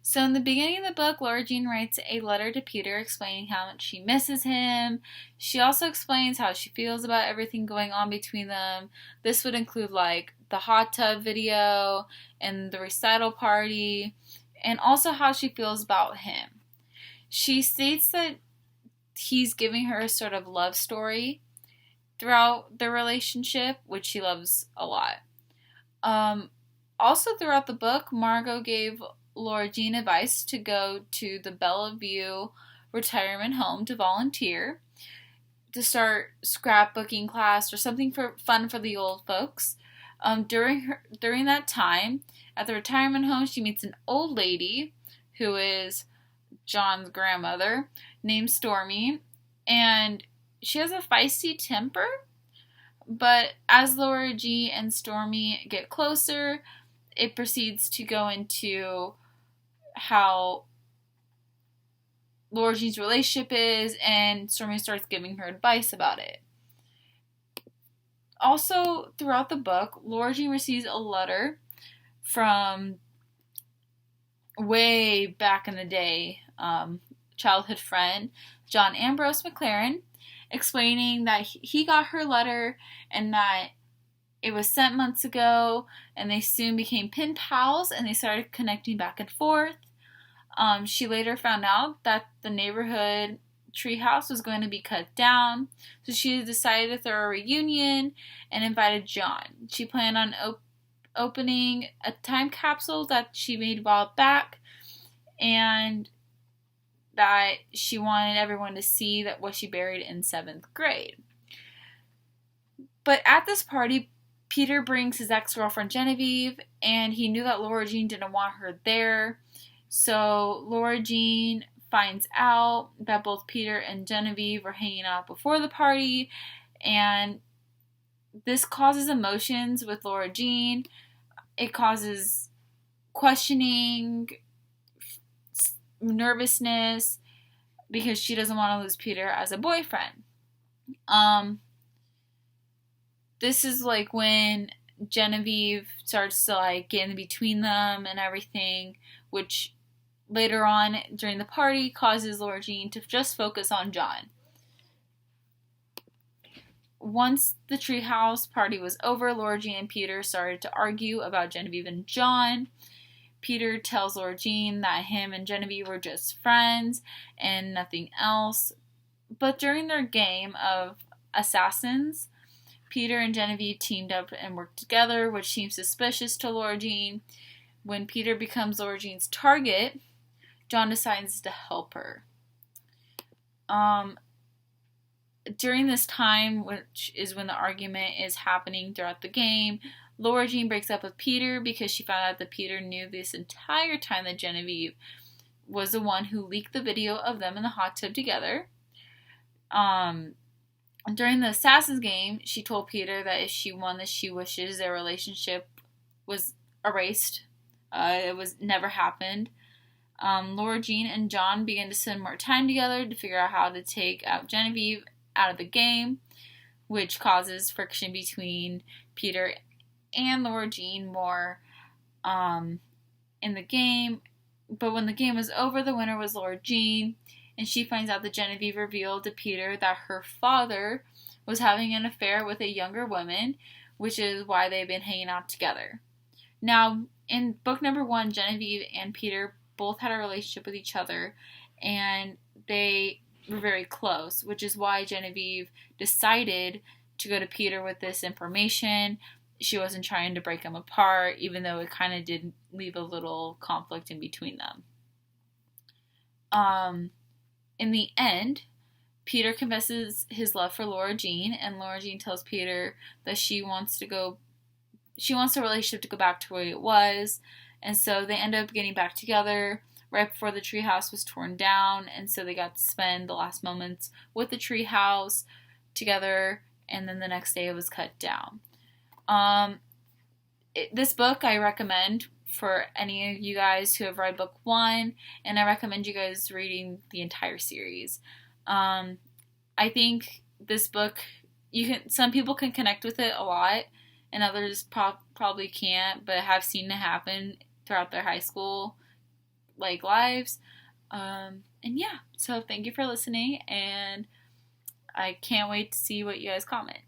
So, in the beginning of the book, Laura Jean writes a letter to Peter explaining how much she misses him. She also explains how she feels about everything going on between them. This would include, like, the hot tub video and the recital party, and also how she feels about him. She states that he's giving her a sort of love story throughout the relationship, which she loves a lot. Um, Also, throughout the book, Margot gave Laura Jean advice to go to the Bellevue retirement home to volunteer, to start scrapbooking class or something for fun for the old folks. During that time at the retirement home, she meets an old lady who is John's grandmother named Stormy, and she has a feisty temper. But as Laura G and Stormy get closer, it proceeds to go into how Laura Jean's relationship is, and Stormy starts giving her advice about it. Also, throughout the book, Laura Jean receives a letter from way back in the day, childhood friend John Ambrose McLaren, explaining that he got her letter and that it was sent months ago, and they soon became pen pals and they started connecting back and forth. She later found out that the neighborhood treehouse was going to be cut down, so she decided to throw a reunion and invited John. She planned on opening a time capsule that she made a while back, and that she wanted everyone to see that what she buried in 7th grade. But at this party, Peter brings his ex-girlfriend Genevieve, and he knew that Laura Jean didn't want her there. So Laura Jean finds out that both Peter and Genevieve were hanging out before the party, and this causes emotions with Laura Jean. It causes questioning, nervousness, because she doesn't want to lose Peter as a boyfriend. This is like when Genevieve starts to like get in between them and everything, which later on during the party causes Laura Jean to just focus on John. Once the treehouse party was over, Laura Jean and Peter started to argue about Genevieve and John. Peter tells Laura Jean that him and Genevieve were just friends and nothing else. But during their game of assassins, Peter and Genevieve teamed up and worked together, which seems suspicious to Laura Jean. When Peter becomes Laura Jean's target, John decides to help her. During this time, which is when the argument is happening throughout the game, Laura Jean breaks up with Peter because she found out that Peter knew this entire time that Genevieve was the one who leaked the video of them in the hot tub together. During the Assassins game, she told Peter that if she won this, she wishes their relationship was erased. It was never happened. Laura Jean and John began to spend more time together to figure out how to take out Genevieve out of the game, which causes friction between Peter and Laura Jean more in the game. But when the game was over, the winner was Laura Jean, and she finds out that Genevieve revealed to Peter that her father was having an affair with a younger woman, which is why they've been hanging out together. Now, in book number 1, Genevieve and Peter both had a relationship with each other, and they were very close, which is why Genevieve decided to go to Peter with this information. She wasn't trying to break them apart, even though it kind of did leave a little conflict in between them. In the end, Peter confesses his love for Laura Jean, and Laura Jean tells Peter that she wants the relationship to go back to where it was, and so they end up getting back together right before the treehouse was torn down, and so they got to spend the last moments with the treehouse together, and then the next day it was cut down. This book I recommend for any of you guys who have read book 1, and I recommend you guys reading the entire series. I think this book, some people can connect with it a lot, and others probably can't, but have seen it happen throughout their high school like lives. And yeah, so thank you for listening, and I can't wait to see what you guys comment.